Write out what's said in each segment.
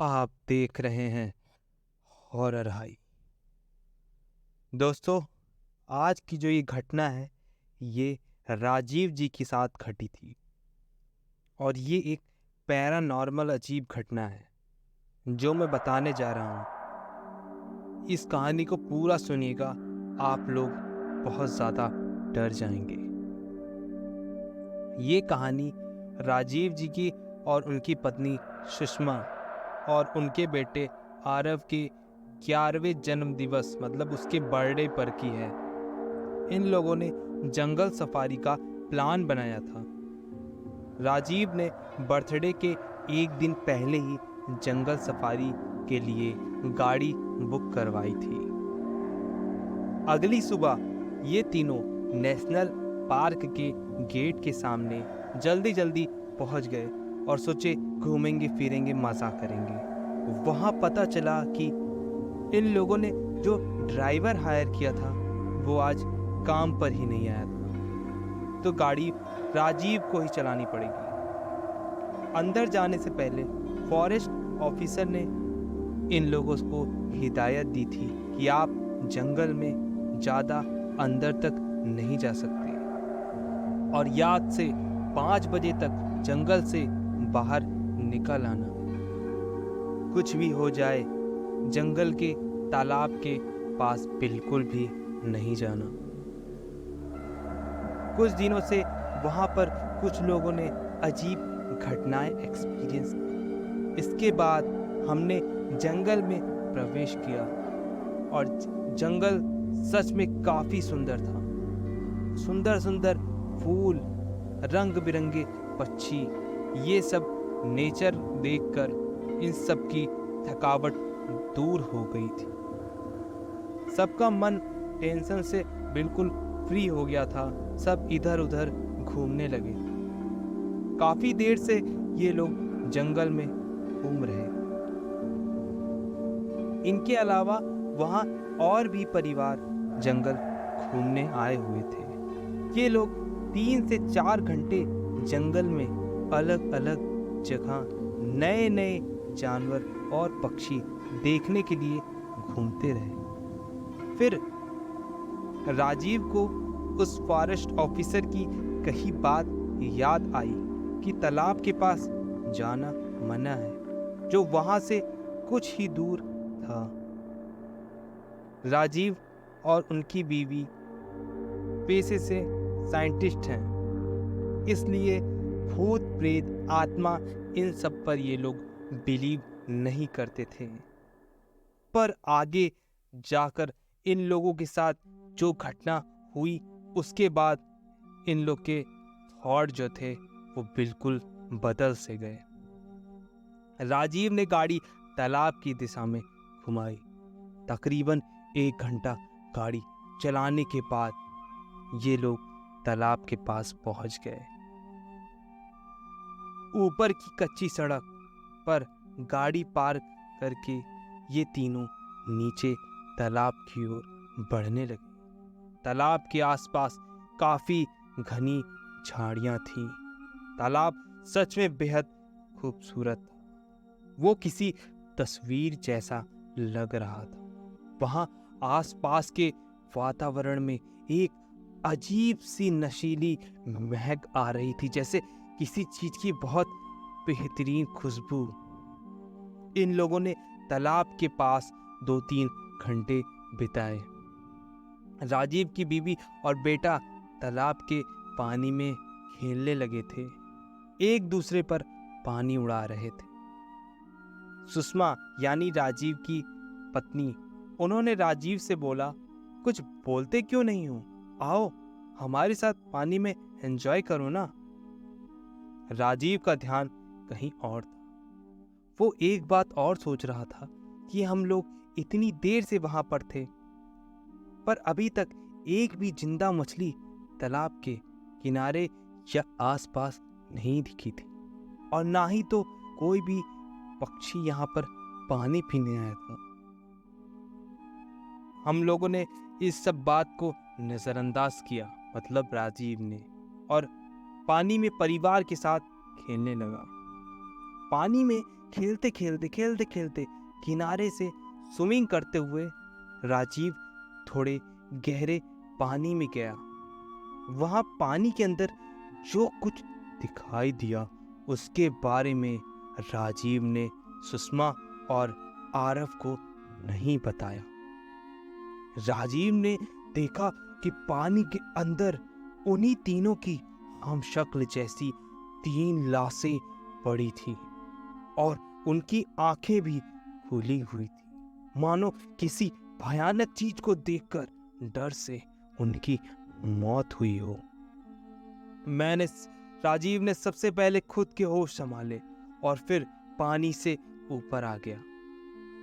आप देख रहे हैं हॉरर हाई। दोस्तों, आज की जो ये घटना है ये राजीव जी के साथ घटी थी और ये एक पैरानॉर्मल अजीब घटना है जो मैं बताने जा रहा हूँ। इस कहानी को पूरा सुनिएगा, आप लोग बहुत ज़्यादा डर जाएंगे। ये कहानी राजीव जी की और उनकी पत्नी सुषमा और उनके बेटे आरव के 11वें जन्म दिवस मतलब उसके बर्थडे पर की है। इन लोगों ने जंगल सफारी का प्लान बनाया था। राजीव ने बर्थडे के एक दिन पहले ही जंगल सफारी के लिए गाड़ी बुक करवाई थी। अगली सुबह ये तीनों नेशनल पार्क के गेट के सामने जल्दी जल्दी पहुंच गए और सोचे घूमेंगे फिरेंगे मज़ा करेंगे। वहाँ पता चला कि इन लोगों ने जो ड्राइवर हायर किया था वो आज काम पर ही नहीं आया था, तो गाड़ी राजीव को ही चलानी पड़ेगी। अंदर जाने से पहले फॉरेस्ट ऑफिसर ने इन लोगों को हिदायत दी थी कि आप जंगल में ज़्यादा अंदर तक नहीं जा सकते और याद से 5 बजे तक जंगल से बाहर निकल आना। कुछ भी हो जाए जंगल के तालाब के पास बिल्कुल भी नहीं जाना। कुछ दिनों से वहाँ पर कुछ लोगों ने अजीब घटनाएं एक्सपीरियंस की। इसके बाद हमने जंगल में प्रवेश किया और जंगल सच में काफ़ी सुंदर था। सुंदर सुंदर फूल, रंग बिरंगे पक्षी, ये सब नेचर देखकर इन सब की थकावट दूर हो गई थी। सबका मन टेंशन से बिल्कुल फ्री हो गया था। सब इधर उधर घूमने लगे। काफी देर से ये लोग जंगल में घूम रहे। इनके अलावा वहाँ और भी परिवार जंगल घूमने आए हुए थे। ये लोग 3 से 4 घंटे जंगल में अलग अलग जगह नए नए जानवर और पक्षी देखने के लिए घूमते रहे। फिर राजीव को उस फॉरेस्ट ऑफिसर की कही बात याद आई कि तालाब के पास जाना मना है, जो वहां से कुछ ही दूर था। राजीव और उनकी बीवी पेशे से साइंटिस्ट हैं, इसलिए भूत प्रेत आत्मा इन सब पर ये लोग बिलीव नहीं करते थे। पर आगे जाकर इन लोगों के साथ जो घटना हुई उसके बाद इन लोग के थॉट जो थे वो बिल्कुल बदल से गए। राजीव ने गाड़ी तालाब की दिशा में घुमाई। तकरीबन 1 घंटा गाड़ी चलाने के बाद ये लोग तालाब के पास पहुंच गए। ऊपर की कच्ची सड़क पर गाड़ी पार्क करके ये तीनों नीचे तालाब की ओर बढ़ने लगे। तालाब के आसपास काफी घनी झाड़ियां थीं। तालाब सच में बेहद खूबसूरत था। वो किसी तस्वीर जैसा लग रहा था। वहां आसपास के वातावरण में एक अजीब सी नशीली महक आ रही थी, जैसे किसी चीज की बहुत बेहतरीन खुशबू। इन लोगों ने तालाब के पास 2-3 घंटे बिताए। राजीव की बीवी और बेटा तालाब के पानी में खेलने लगे थे, एक दूसरे पर पानी उड़ा रहे थे। सुषमा यानी राजीव की पत्नी, उन्होंने राजीव से बोला, कुछ बोलते क्यों नहीं हो, आओ हमारे साथ पानी में एंजॉय करो ना। राजीव का ध्यान कहीं और था। वो एक बात और सोच रहा था कि हम लोग इतनी देर से वहां पर थे पर अभी तक एक भी जिंदा मछली तालाब के किनारे या आसपास नहीं दिखी थी और ना ही तो कोई भी पक्षी यहाँ पर पानी पीने आया था। हम लोगों ने इस सब बात को नजरअंदाज किया, मतलब राजीव ने, और पानी में परिवार के साथ खेलने लगा। पानी में खेलते खेलते किनारे से स्विमिंग करते हुए राजीव थोड़े गहरे पानी में गया। वहां पानी के अंदर जो कुछ दिखाई दिया उसके बारे में राजीव ने सुषमा और आरव को नहीं बताया। राजीव ने देखा कि पानी के अंदर उन्हीं तीनों की हमशक्ल जैसी 3 लाशें पड़ी थी और उनकी आंखें भी खुली हुई थी, मानो किसी भयानक चीज को देखकर डर से उनकी मौत हुई हो। राजीव ने सबसे पहले खुद के होश संभाले और फिर पानी से ऊपर आ गया।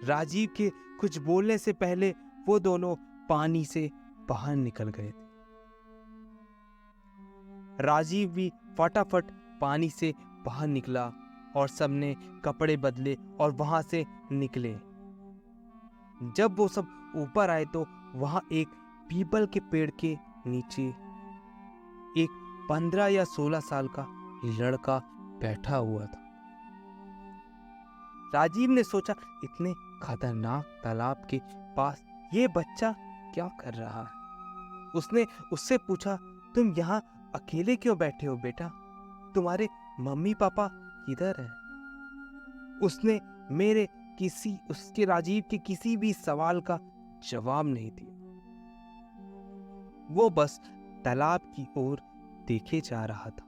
राजीव के कुछ बोलने से पहले वो दोनों पानी से बाहर निकल गए थे। राजीव भी फटाफट पानी से बाहर निकला और सबने कपड़े बदले और वहां से निकले। जब वो सब ऊपर आए तो वहां एक पीपल के पेड़ के नीचे एक 15 या 16 साल का लड़का बैठा हुआ था। राजीव ने सोचा, इतने खतरनाक तालाब के पास ये बच्चा क्या कर रहा है। उसने उससे पूछा, तुम यहाँ अकेले क्यों बैठे हो बेटा? तुम्हारे मम्मी पापा किधर हैं? उसने उसके राजीव के किसी भी सवाल का जवाब नहीं दिया। वो बस तालाब की ओर देखे जा रहा था।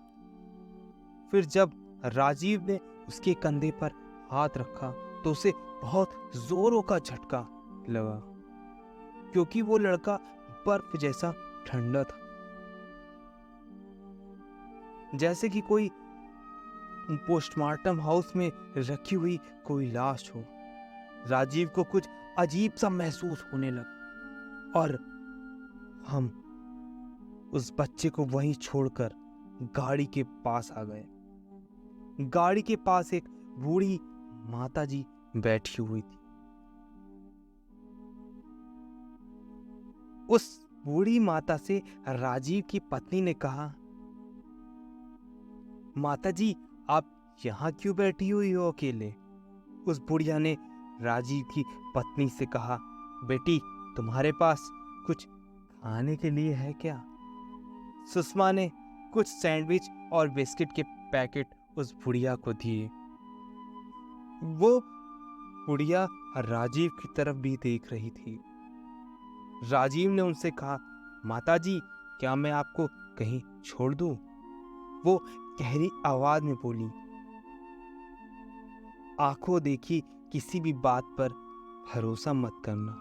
फिर जब राजीव ने उसके कंधे पर हाथ रखा तो उसे बहुत जोरों का झटका लगा, क्योंकि वो लड़का बर्फ जैसा ठंडा था, जैसे कि कोई पोस्टमार्टम हाउस में रखी हुई कोई लाश हो। राजीव को कुछ अजीब सा महसूस होने लगा और हम उस बच्चे को वहीं छोड़कर गाड़ी के पास आ गए। गाड़ी के पास एक बूढ़ी माताजी बैठी हुई थी। उस बूढ़ी माता से राजीव की पत्नी ने कहा, माताजी आप यहाँ क्यों बैठी हुई हो अकेले? उस बुढ़िया ने राजीव की पत्नी से कहा, बेटी तुम्हारे पास कुछ खाने के लिए है क्या? सुषमा ने कुछ सैंडविच और बिस्किट के पैकेट उस बुढ़िया को दिए। वो बुढ़िया राजीव की तरफ भी देख रही थी। राजीव ने उनसे कहा, माताजी क्या मैं आपको कहीं छोड़ दूं? वो गहरी आवाज में बोली, आंखों देखी किसी भी बात पर भरोसा मत करना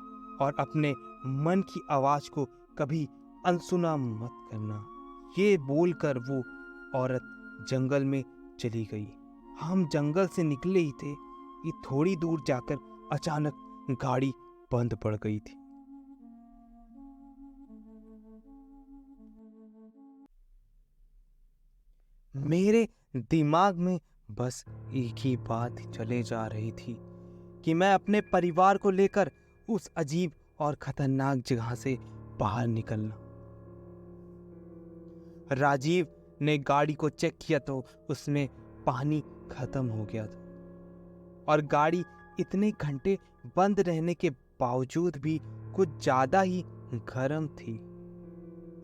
और अपने मन की आवाज को कभी अनसुना मत करना। ये बोलकर वो औरत जंगल में चली गई। हम जंगल से निकले ही थे कि थोड़ी दूर जाकर अचानक गाड़ी बंद पड़ गई थी। मेरे दिमाग में बस एक ही बात चले जा रही थी कि मैं अपने परिवार को लेकर उस अजीब और खतरनाक जगह से बाहर निकलना। राजीव ने गाड़ी को चेक किया तो उसमें पानी खत्म हो गया था और गाड़ी इतने घंटे बंद रहने के बावजूद भी कुछ ज्यादा ही गर्म थी।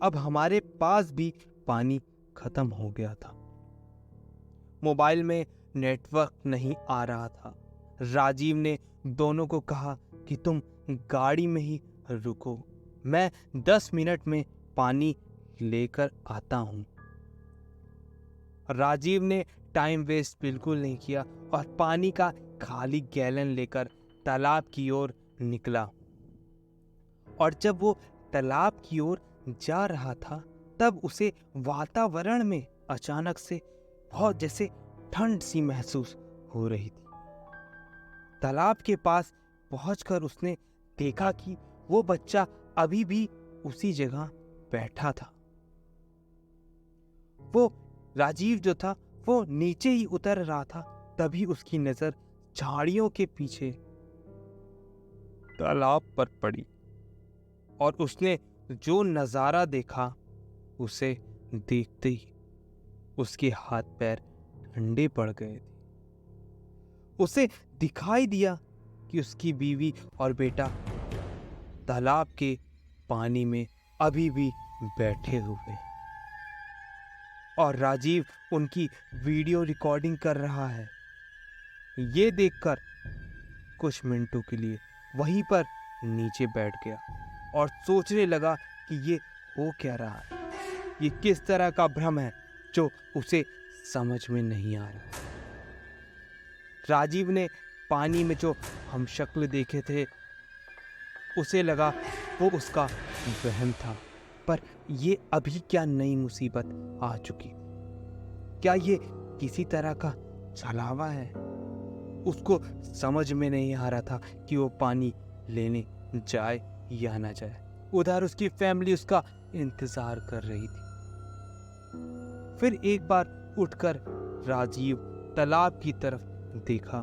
अब हमारे पास भी पानी खत्म हो गया था। मोबाइल में नेटवर्क नहीं आ रहा था। राजीव ने दोनों को कहा कि तुम गाड़ी में ही रुको, मैं 10 मिनट में पानी लेकर आता हूं। राजीव ने टाइम वेस्ट बिल्कुल नहीं किया और पानी का खाली गैलन लेकर तालाब की ओर निकला। और जब वो तालाब की ओर जा रहा था तब उसे वातावरण में अचानक से बहुत जैसे ठंड सी महसूस हो रही थी। तालाब के पास पहुंचकर उसने देखा कि वो बच्चा अभी भी उसी जगह बैठा था। वो राजीव जो था वो नीचे ही उतर रहा था, तभी उसकी नजर झाड़ियों के पीछे तालाब पर पड़ी और उसने जो नजारा देखा उसे देखते ही उसके हाथ पैर ठंडे पड़ गए थे। उसे दिखाई दिया कि उसकी बीवी और बेटा तालाब के पानी में अभी भी बैठे हुए और राजीव उनकी वीडियो रिकॉर्डिंग कर रहा है। ये देखकर कुछ मिनटों के लिए वहीं पर नीचे बैठ गया और सोचने लगा कि ये हो क्या रहा है, ये किस तरह का भ्रम है जो उसे समझ में नहीं आ रहा। राजीव ने पानी में जो हम शक्ल देखे थे उसे लगा वो उसका वहम था, पर ये अभी क्या नई मुसीबत आ चुकी। क्या ये किसी तरह का छलावा है? उसको समझ में नहीं आ रहा था कि वो पानी लेने जाए या ना जाए। उधर उसकी फैमिली उसका इंतजार कर रही थी। फिर एक बार उठकर राजीव तालाब की तरफ देखा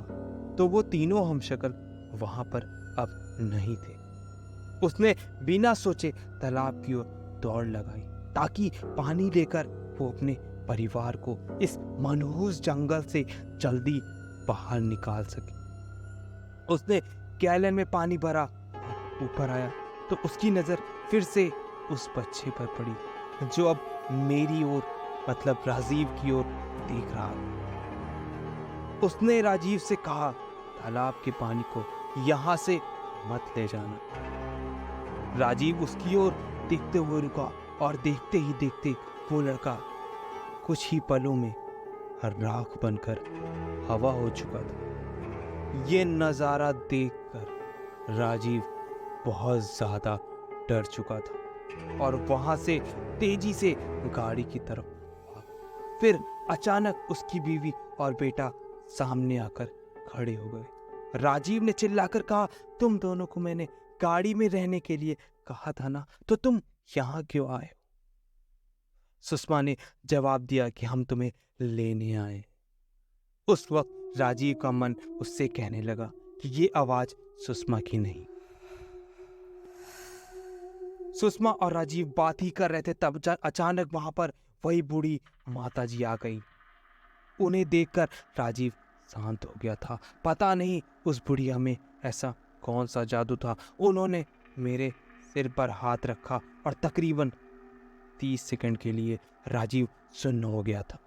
तो वो तीनों हमशक्ल वहां पर अब नहीं थे। उसने बिना सोचे तालाब की ओर दौड़ लगाई ताकि पानी लेकर वो अपने परिवार को इस मनहूस जंगल से जल्दी बाहर निकाल सके। उसने गैलन में पानी भरा, ऊपर आया तो उसकी नजर फिर से उस बच्चे पर पड़ी जो अब मेरी ओर मतलब राजीव की ओर देख रहा था। उसने राजीव से कहा, तालाब के पानी को यहां से मत ले जाना। राजीव उसकी ओर देखते हुए रुका और देखते ही देखते वो लड़का कुछ ही पलों में राख बनकर हवा हो चुका था। ये नजारा देखकर राजीव बहुत ज्यादा डर चुका था और वहां से तेजी से गाड़ी की तरफ भागा। फिर अचानक उसकी बीवी और बेटा सामने आकर खड़े हो गए। राजीव ने चिल्लाकर कहा, तुम दोनों को मैंने गाड़ी में रहने के लिए कहा था ना, तो तुम यहां क्यों आए हो? सुषमा ने जवाब दिया कि हम तुम्हें लेने आए। उस वक्त राजीव का मन उससे कहने लगा कि ये आवाज सुषमा की नहीं। सुषमा और राजीव बात ही कर रहे थे, तब अचानक वहां पर वही बूढ़ी माताजी आ गई। उन्हें देखकर राजीव शांत हो गया था। पता नहीं उस बुढ़िया में ऐसा कौन सा जादू था। उन्होंने मेरे सिर पर हाथ रखा और तकरीबन 30 सेकंड के लिए राजीव सुन्न हो गया था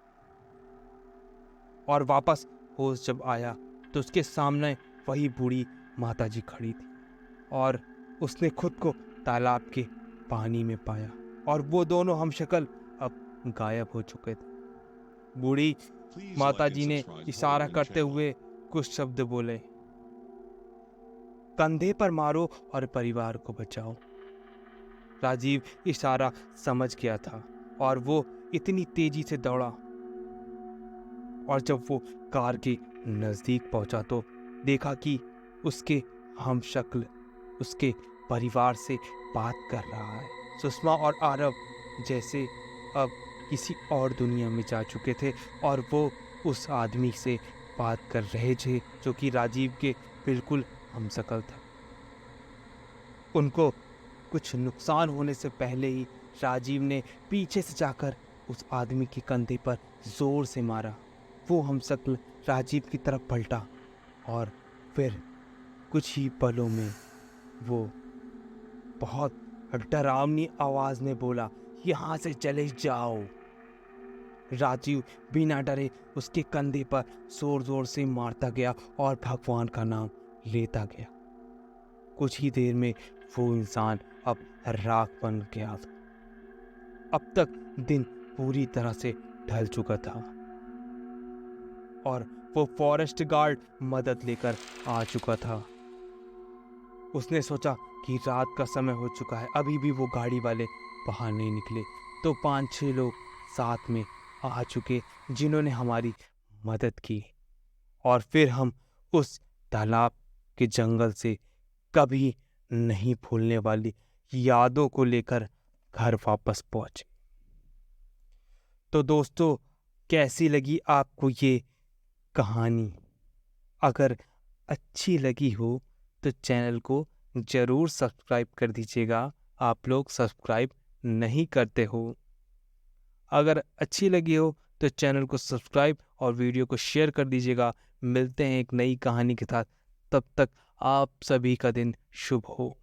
और वापस होश जब आया तो उसके सामने वही बूढ़ी माताजी खड़ी थी और उसने खुद को तालाब के पानी में पाया और वो दोनों हमशक्ल अब गायब हो चुके थे। बूढ़ी माताजी ने इशारा करते हुए कुछ शब्द बोले, कंधे पर मारो और परिवार को बचाओ। राजीव इशारा समझ गया था और वो इतनी तेजी से दौड़ा और जब वो कार के नजदीक पहुंचा तो देखा कि उसके हमशक्ल उसके परिवार से बात कर रहा है। सुषमा और आरव जैसे अब किसी और दुनिया में जा चुके थे और वो उस आदमी से बात कर रहे थे जो कि राजीव के बिल्कुल हमशक्ल था। उनको कुछ नुकसान होने से पहले ही राजीव ने पीछे से जाकर उस आदमी के कंधे पर जोर से मारा। वो हमशक्ल राजीव की तरफ पलटा और फिर कुछ ही पलों में वो बहुत डरावनी आवाज में बोला, यहाँ से चले जाओ। राजीव बिना डरे उसके कंधे पर जोर जोर से मारता गया और भगवान का नाम लेता गया। कुछ ही देर में वो इंसान अब राख बन गया था। अब तक दिन पूरी तरह से ढल चुका था और वो फॉरेस्ट गार्ड मदद लेकर आ चुका था। उसने सोचा कि रात का समय हो चुका है, अभी भी वो गाड़ी वाले बाहर नहीं निकले, तो 5-6 लोग साथ में आ चुके जिन्होंने हमारी मदद की और फिर हम उस तालाब के जंगल से कभी नहीं भूलने वाली यादों को लेकर घर वापस पहुंचे। तो दोस्तों, कैसी लगी आपको ये कहानी? अगर अच्छी लगी हो तो चैनल को ज़रूर सब्सक्राइब कर दीजिएगा। आप लोग सब्सक्राइब नहीं करते हो। अगर अच्छी लगी हो तो चैनल को सब्सक्राइब और वीडियो को शेयर कर दीजिएगा। मिलते हैं एक नई कहानी के साथ। तब तक आप सभी का दिन शुभ हो।